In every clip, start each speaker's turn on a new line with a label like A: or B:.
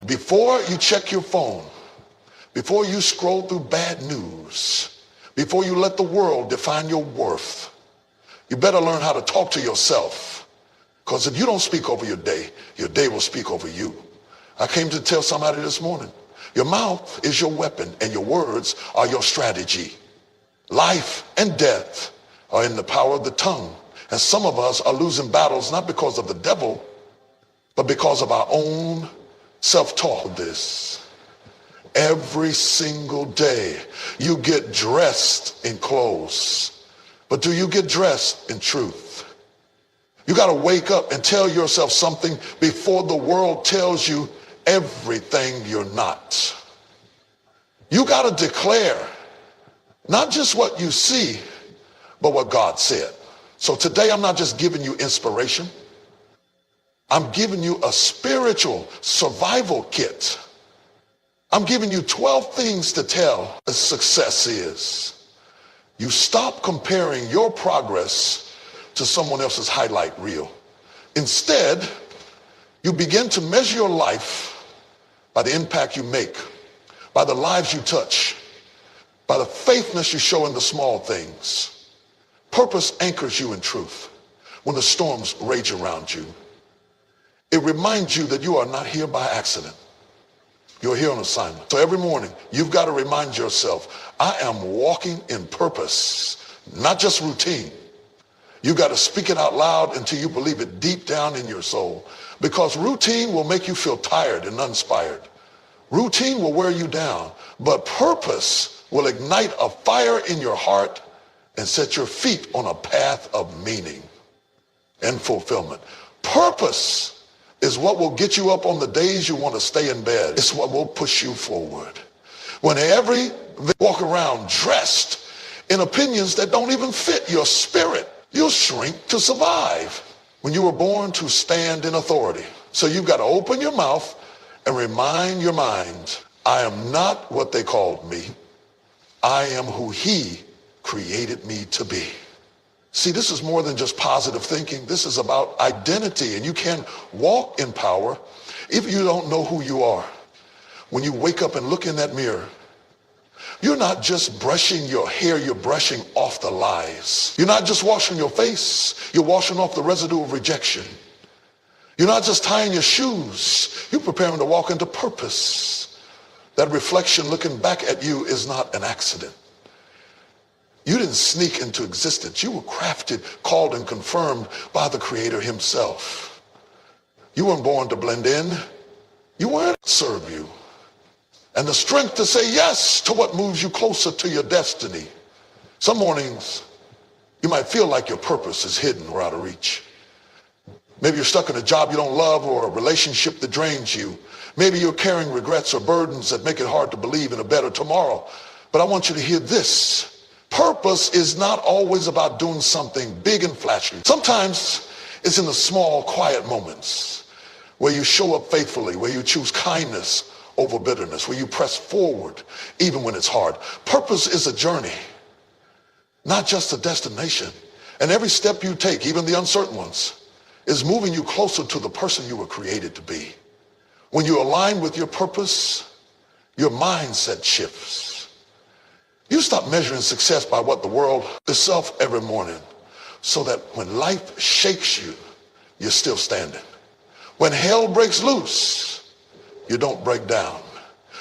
A: Before you check your phone, before you scroll through bad news, before you let the world define your worth, you better learn how to talk to yourself. Because if you don't speak over your day will speak over you. I came to tell somebody this morning, your mouth is your weapon and your words are your strategy. Life and death are in the power of the tongue. And some of us are losing battles not because of the devil, but because of our own self-talk. This every single day you get dressed in clothes, but do you get dressed in truth? You got to wake up and tell yourself something before the world tells you everything you're not. You got to declare not just what you see, but what God said. So today I'm not just giving you inspiration. I'm giving you a spiritual survival kit. I'm giving you 12 things to tell what success is. You stop comparing your progress to someone else's highlight reel. Instead, you begin to measure your life by the impact you make, by the lives you touch, by the faithfulness you show in the small things. Purpose anchors you in truth when the storms rage around you. It reminds you that you are not here by accident. You're here on assignment. So every morning, you've got to remind yourself, I am walking in purpose, not just routine. You've got to speak it out loud until you believe it deep down in your soul. Because routine will make you feel tired and uninspired. Routine will wear you down, but purpose will ignite a fire in your heart and set your feet on a path of meaning and fulfillment. Purpose is what will get you up on the days you want to stay in bed. It's what will push you forward. When they walk around dressed in opinions that don't even fit your spirit, you'll shrink to survive. When you were born to stand in authority. So you've got to open your mouth and remind your mind, I am not what they called me. I am who he created me to be. See, this is more than just positive thinking. This is about identity, and you can walk in power if you don't know who you are. When you wake up and look in that mirror, you're not just brushing your hair, you're brushing off the lies. You're not just washing your face, you're washing off the residue of rejection. You're not just tying your shoes, you're preparing to walk into purpose. That reflection looking back at you is not an accident. You didn't sneak into existence. You were crafted, called, and confirmed by the Creator himself. You weren't born to blend in. You weren't to serve you. And the strength to say yes to what moves you closer to your destiny. Some mornings, you might feel like your purpose is hidden or out of reach. Maybe you're stuck in a job you don't love or a relationship that drains you. Maybe you're carrying regrets or burdens that make it hard to believe in a better tomorrow. But I want you to hear this. Purpose is not always about doing something big and flashy. Sometimes it's in the small, quiet moments where you show up faithfully, where you choose kindness over bitterness, where you press forward even when it's hard. Purpose is a journey, not just a destination. And every step you take, even the uncertain ones, is moving you closer to the person you were created to be. When you align with your purpose, your mindset shifts. You stop measuring success by what the world itself every morning, so that when life shakes you, you're still standing. When hell breaks loose, you don't break down.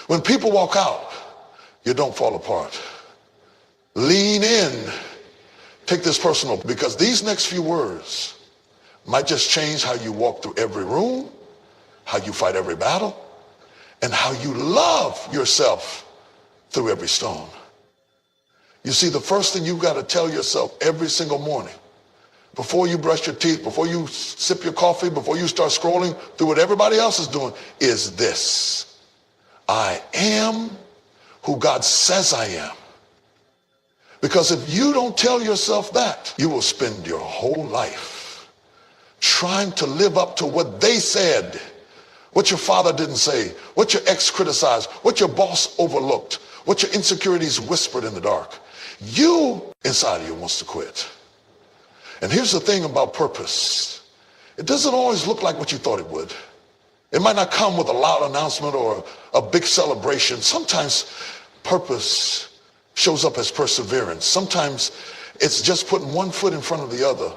A: When people walk out, you don't fall apart. Lean in. Take this personal, because these next few words might just change how you walk through every room, how you fight every battle, and how you love yourself through every storm. You see, the first thing you've got to tell yourself every single morning, before you brush your teeth, before you sip your coffee, before you start scrolling through what everybody else is doing, is this: I am who God says I am. Because if you don't tell yourself that, you will spend your whole life trying to live up to what they said, what your father didn't say, what your ex criticized, what your boss overlooked, what your insecurities whispered in the dark. You, inside of you, wants to quit. And here's the thing about purpose. It doesn't always look like what you thought it would. It might not come with a loud announcement or a big celebration. Sometimes purpose shows up as perseverance. Sometimes it's just putting one foot in front of the other,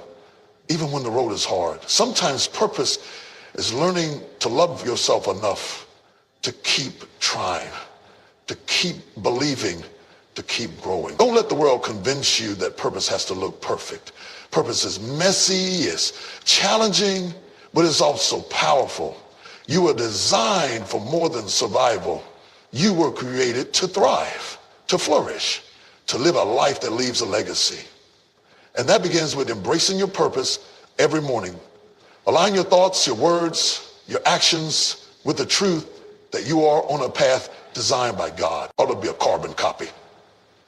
A: even when the road is hard. Sometimes purpose is learning to love yourself enough to keep trying, to keep believing, to keep growing. Don't let the world convince you that purpose has to look perfect. Purpose is messy, it's challenging, but it's also powerful. You were designed for more than survival. You were created to thrive, to flourish, to live a life that leaves a legacy. And that begins with embracing your purpose every morning. Align your thoughts, your words, your actions with the truth that you are on a path designed by God. Ought to be a carbon copy.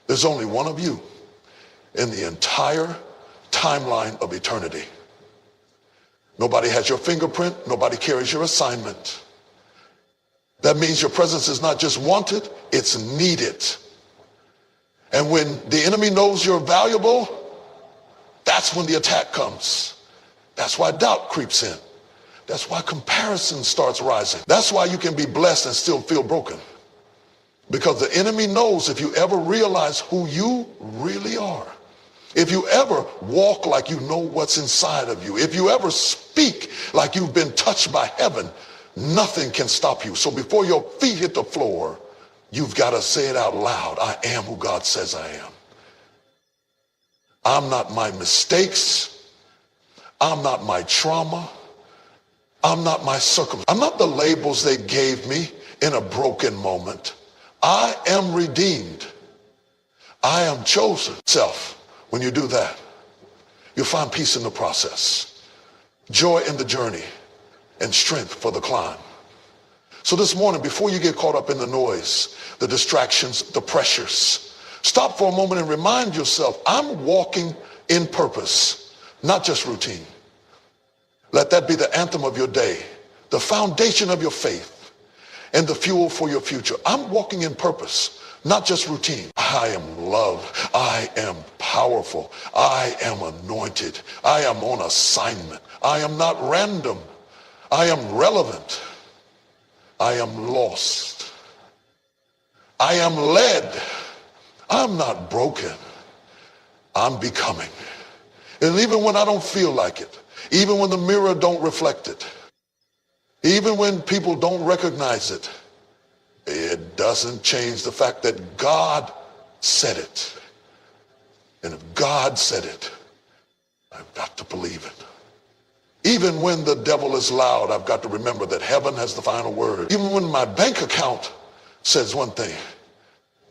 A: There's only one of you in the entire timeline of eternity. Nobody has your fingerprint. Nobody carries your assignment. That means your presence is not just wanted, it's needed. And when the enemy knows you're valuable, that's when the attack comes. That's why doubt creeps in. That's why comparison starts rising. That's why you can be blessed and still feel broken. Because the enemy knows if you ever realize who you really are, if you ever walk like you know what's inside of you, if you ever speak like you've been touched by heaven, nothing can stop you. So before your feet hit the floor, you've got to say it out loud. I am who God says I am. I'm not my mistakes. I'm not my trauma. I'm not my circumstance. I'm not the labels they gave me in a broken moment. I am redeemed. I am chosen. Self. When you do that, you'll find peace in the process, joy in the journey, and strength for the climb. So this morning, before you get caught up in the noise, the distractions, the pressures, stop for a moment and remind yourself, I'm walking in purpose, not just routine. Let that be the anthem of your day, the foundation of your faith, and the fuel for your future. I'm walking in purpose, not just routine. I am loved. I am powerful. I am anointed. I am on assignment. I am not random. I am relevant. I am lost. I am led. I'm not broken. I'm becoming. And even when I don't feel like it, even when the mirror don't reflect it, even when people don't recognize it, it doesn't change the fact that God said it. And if God said it, I've got to believe it. Even when the devil is loud, I've got to remember that heaven has the final word. Even when my bank account says one thing,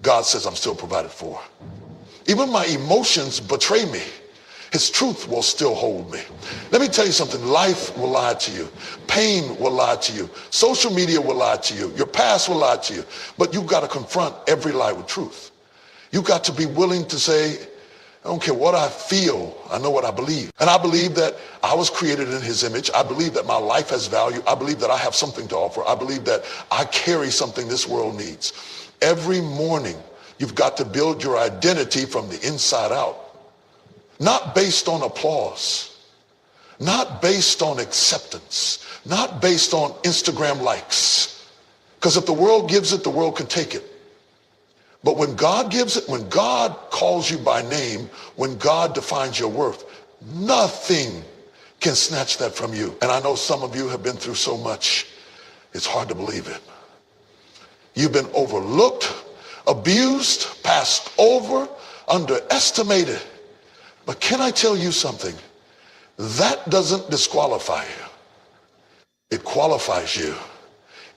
A: God says I'm still provided for. Even my emotions betray me, his truth will still hold me. Let me tell you something. Life will lie to you. Pain will lie to you. Social media will lie to you. Your past will lie to you. But you've got to confront every lie with truth. You've got to be willing to say, I don't care what I feel, I know what I believe. And I believe that I was created in his image. I believe that my life has value. I believe that I have something to offer. I believe that I carry something this world needs. Every morning, you've got to build your identity from the inside out. Not based on applause, not based on acceptance, not based on Instagram likes. Because if the world gives it, the world can take it. But when God gives it, when God calls you by name, when God defines your worth, nothing can snatch that from you. And I know some of you have been through so much, it's hard to believe it. You've been overlooked, abused, passed over, underestimated. But can I tell you something? That doesn't disqualify you. It qualifies you.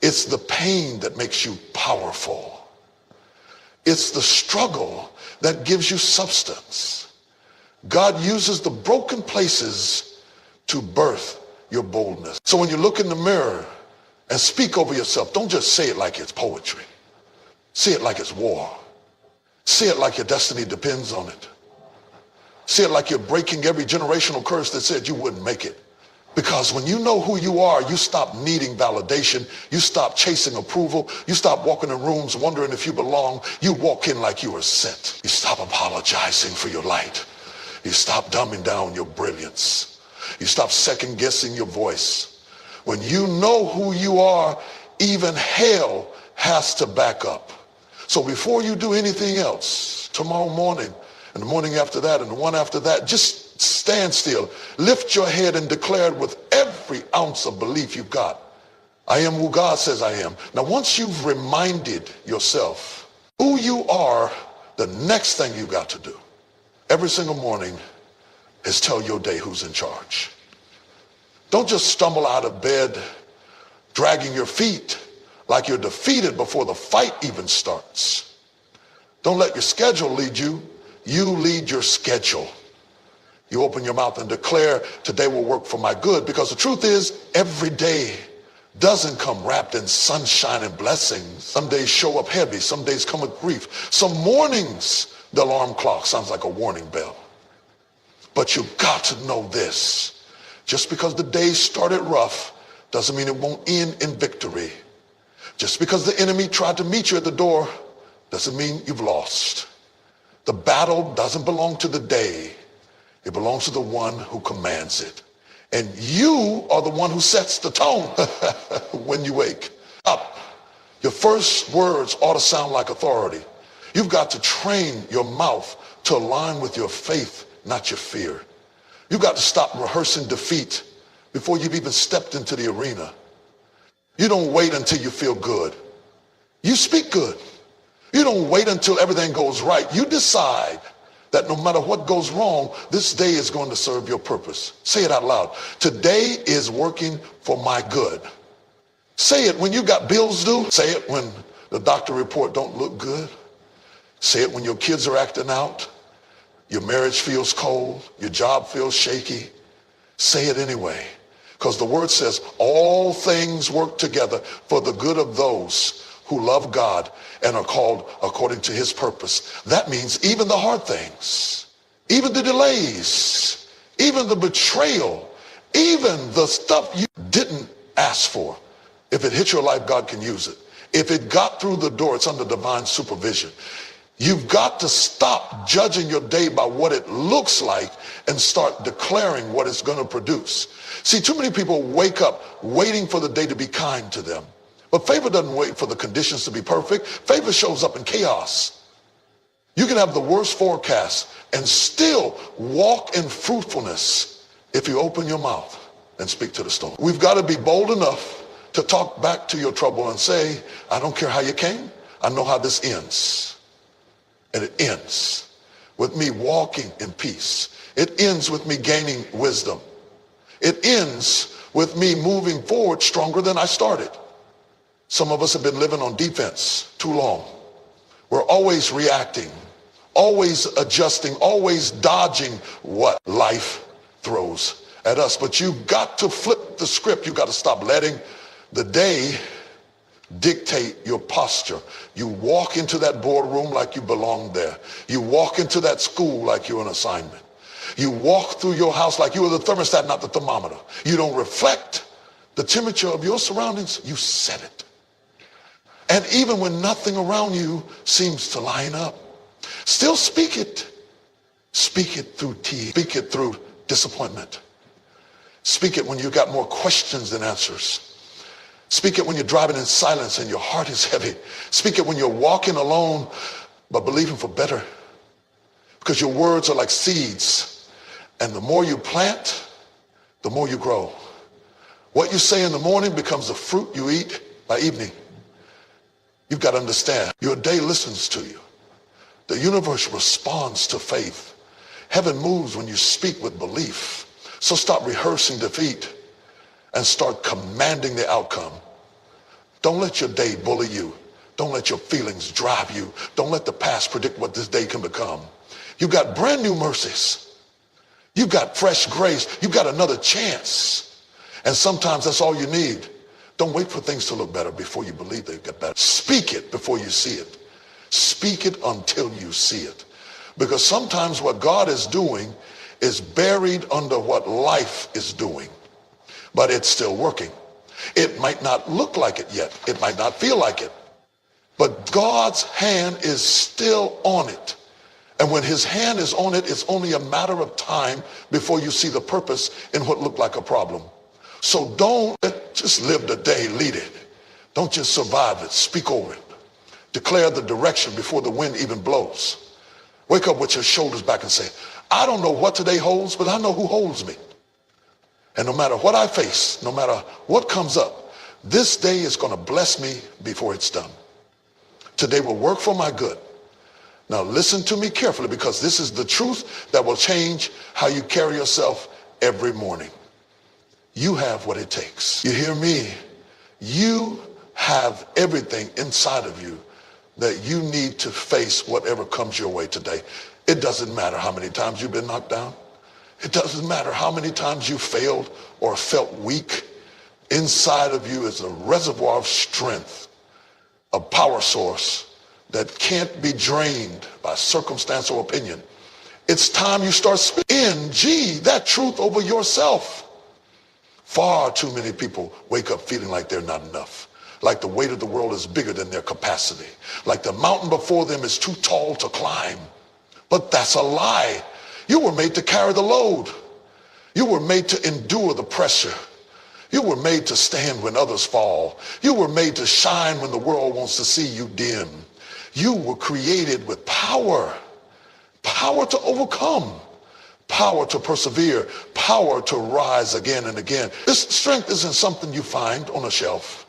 A: It's the pain that makes you powerful. It's the struggle that gives you substance. God uses the broken places to birth your boldness. So when you look in the mirror and speak over yourself, don't just say it like it's poetry. Say it like it's war. Say it like your destiny depends on it. Say it like you're breaking every generational curse that said you wouldn't make it. Because when you know who you are, you stop needing validation. You stop chasing approval. You stop walking in rooms wondering if you belong. You walk in like you were sent. You stop apologizing for your light. You stop dumbing down your brilliance. You stop second guessing your voice. When you know who you are, even hell has to back up. So before you do anything else, tomorrow morning, and the morning after that, and the one after that, just stand still. Lift your head and declare it with every ounce of belief you've got. I am who God says I am. Now, once you've reminded yourself who you are, the next thing you've got to do every single morning is tell your day who's in charge. Don't just stumble out of bed, dragging your feet like you're defeated before the fight even starts. Don't let your schedule lead you. You lead your schedule. You open your mouth and declare, today will work for my good, because the truth is, every day doesn't come wrapped in sunshine and blessings. Some days show up heavy. Some days come with grief. Some mornings, the alarm clock sounds like a warning bell. But you've got to know this. Just because the day started rough doesn't mean it won't end in victory. Just because the enemy tried to meet you at the door doesn't mean you've lost. The battle doesn't belong to the day. It belongs to the one who commands it. And you are the one who sets the tone when you wake up. Your first words ought to sound like authority. You've got to train your mouth to align with your faith, not your fear. You've got to stop rehearsing defeat before you've even stepped into the arena. You don't wait until you feel good. You speak good. You don't wait until everything goes right. You decide that no matter what goes wrong, this day is going to serve your purpose. Say it out loud. Today is working for my good. Say it when you got bills due. Say it when the doctor report don't look good. Say it when your kids are acting out. Your marriage feels cold. Your job feels shaky. Say it anyway. Because the word says all things work together for the good of those who love God and are called according to his purpose. That means even the hard things, even the delays, even the betrayal, even the stuff you didn't ask for. If it hit your life, God can use it. If it got through the door, it's under divine supervision. You've got to stop judging your day by what it looks like and start declaring what it's going to produce. See, too many people wake up waiting for the day to be kind to them. But favor doesn't wait for the conditions to be perfect. Favor shows up in chaos. You can have the worst forecast and still walk in fruitfulness if you open your mouth and speak to the storm. We've got to be bold enough to talk back to your trouble and say, I don't care how you came. I know how this ends. And it ends with me walking in peace. It ends with me gaining wisdom. It ends with me moving forward stronger than I started. Some of us have been living on defense too long. We're always reacting, always adjusting, always dodging what life throws at us. But you've got to flip the script. You've got to stop letting the day dictate your posture. You walk into that boardroom like you belong there. You walk into that school like you're an assignment. You walk through your house like you are the thermostat, not the thermometer. You don't reflect the temperature of your surroundings. You set it. And even when nothing around you seems to line up, still speak it. Speak it through tears. Speak it through disappointment. Speak it when you've got more questions than answers. Speak it when you're driving in silence and your heart is heavy. Speak it when you're walking alone but believing for better. Because your words are like seeds. And the more you plant, the more you grow. What you say in the morning becomes the fruit you eat by evening. You've got to understand, your day listens to you. The universe responds to faith. Heaven moves when you speak with belief. So stop rehearsing defeat and start commanding the outcome. Don't let your day bully you. Don't let your feelings drive you. Don't let the past predict what this day can become. You've got brand new mercies. You've got fresh grace. You've got another chance. And sometimes that's all you need. Don't wait for things to look better before you believe they get better. Speak it before you see it. Speak it until you see it. Because sometimes what God is doing is buried under what life is doing. But it's still working. It might not look like it yet. It might not feel like it. But God's hand is still on it. And when his hand is on it, it's only a matter of time before you see the purpose in what looked like a problem. So don't just live the day, lead it. Don't just survive it, speak over it. Declare the direction before the wind even blows. Wake up with your shoulders back and say, I don't know what today holds, but I know who holds me. And no matter what I face, no matter what comes up, this day is going to bless me before it's done. Today will work for my good. Now listen to me carefully, because this is the truth that will change how you carry yourself every morning. You have what it takes. You hear me? You have everything inside of you that you need to face whatever comes your way today. It doesn't matter how many times you've been knocked down. It doesn't matter how many times you failed or felt weak. Inside of you is a reservoir of strength, a power source that can't be drained by circumstance or opinion. It's time you start speaking that truth over yourself. Far too many people wake up feeling like they're not enough, like the weight of the world is bigger than their capacity, like the mountain before them is too tall to climb. But that's a lie. You were made to carry the load. You were made to endure the pressure. You were made to stand when others fall. You were made to shine when the world wants to see you dim. You were created with power, power to overcome, power to persevere, power to rise again and again. This strength isn't something you find on a shelf.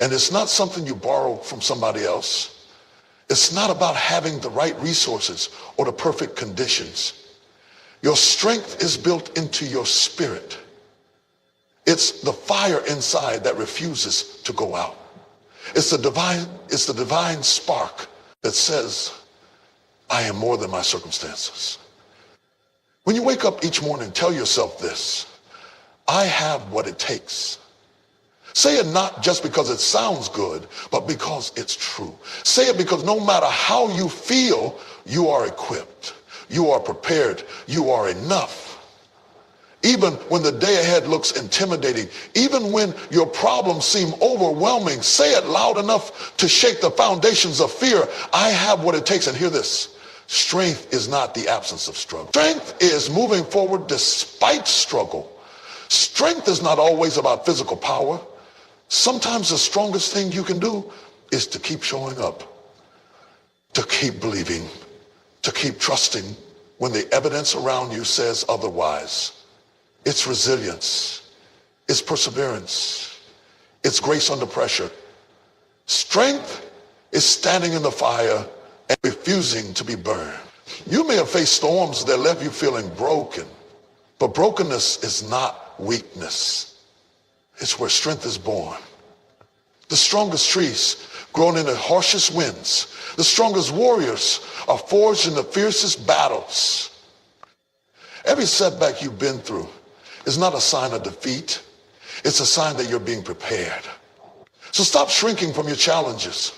A: And it's not something you borrow from somebody else. It's not about having the right resources or the perfect conditions. Your strength is built into your spirit. It's the fire inside that refuses to go out. It's the divine spark that says, I am more than my circumstances. When you wake up each morning, tell yourself this: I have what it takes. Say it not just because it sounds good, but because it's true. Say it because no matter how you feel, you are equipped, you are prepared, you are enough. Even when the day ahead looks intimidating, even when your problems seem overwhelming, say it loud enough to shake the foundations of fear. I have what it takes. And hear this: strength is not the absence of struggle. Strength is moving forward despite struggle. Strength is not always about physical power. Sometimes the strongest thing you can do is to keep showing up, to keep believing, to keep trusting when the evidence around you says otherwise. It's resilience, it's perseverance, it's grace under pressure. Strength is standing in the fire and refusing to be burned. You may have faced storms that left you feeling broken, but brokenness is not weakness. It's where strength is born. The strongest trees grown in the harshest winds. The strongest warriors are forged in the fiercest battles. Every setback you've been through is not a sign of defeat. It's a sign that you're being prepared. So stop shrinking from your challenges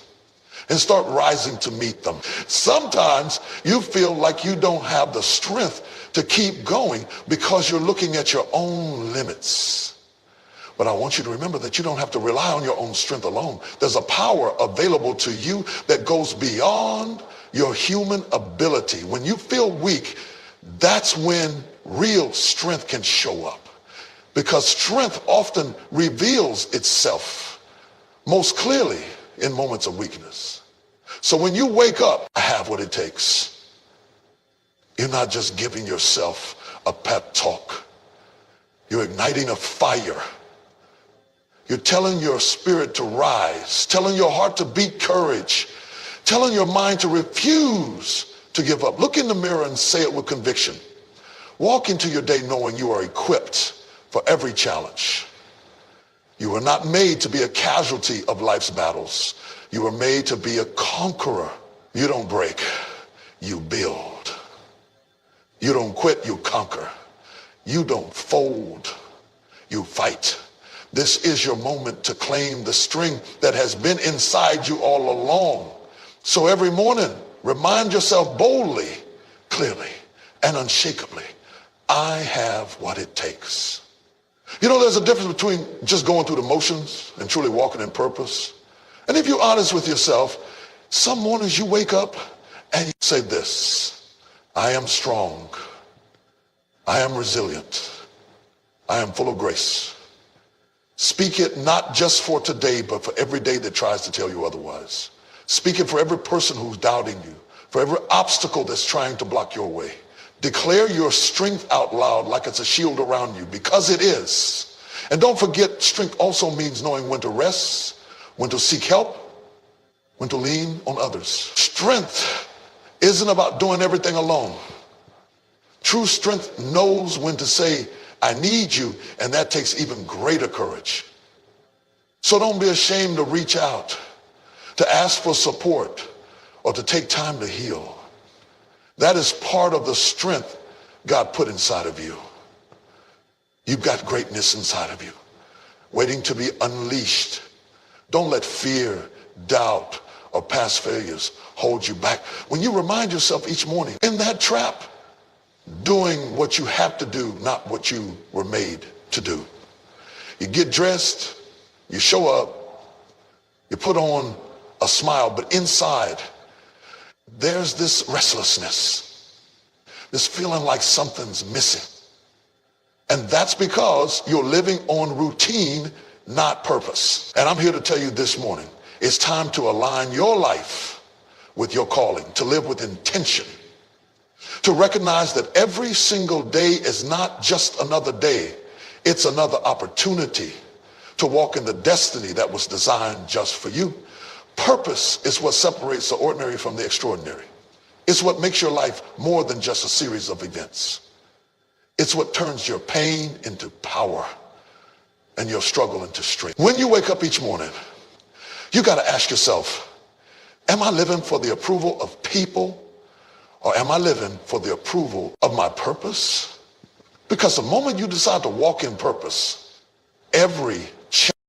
A: and start rising to meet them. Sometimes you feel like you don't have the strength to keep going because you're looking at your own limits. But I want you to remember that you don't have to rely on your own strength alone. There's a power available to you that goes beyond your human ability. When you feel weak, that's when real strength can show up. Because strength often reveals itself most clearly in moments of weakness. So when you wake up, I have what it takes. You're not just giving yourself a pep talk. You're igniting a fire. You're telling your spirit to rise, telling your heart to beat courage, telling your mind to refuse to give up. Look in the mirror and say it with conviction. Walk into your day knowing you are equipped for every challenge. You were not made to be a casualty of life's battles. You were made to be a conqueror. You don't break, you build. You don't quit, you conquer. You don't fold, you fight. This is your moment to claim the strength that has been inside you all along. So every morning, remind yourself boldly, clearly, and unshakably, I have what it takes. You know, there's a difference between just going through the motions and truly walking in purpose. And if you're honest with yourself, some mornings you wake up and you say this: I am strong. I am resilient. I am full of grace. Speak it not just for today, but for every day that tries to tell you otherwise. Speak it for every person who's doubting you, for every obstacle that's trying to block your way. Declare your strength out loud like it's a shield around you, because it is. And don't forget, strength also means knowing when to rest, when to seek help, when to lean on others. Strength isn't about doing everything alone. True strength knows when to say, I need you, and that takes even greater courage. So don't be ashamed to reach out, to ask for support, or to take time to heal. That is part of the strength God put inside of you. You've got greatness inside of you, waiting to be unleashed. Don't let fear, doubt, or past failures hold you back. When you remind yourself each morning, in that trap, doing what you have to do, not what you were made to do. You get dressed, you show up, you put on a smile, but inside, there's this restlessness, this feeling like something's missing. And that's because you're living on routine, not purpose. And I'm here to tell you this morning, it's time to align your life with your calling, to live with intention, to recognize that every single day is not just another day, it's another opportunity to walk in the destiny that was designed just for you. Purpose is what separates the ordinary from the extraordinary. It's what makes your life more than just a series of events. It's what turns your pain into power and your struggle into strength. When you wake up each morning, you got to ask yourself, am I living for the approval of people, or am I living for the approval of my purpose? Because the moment you decide to walk in purpose, every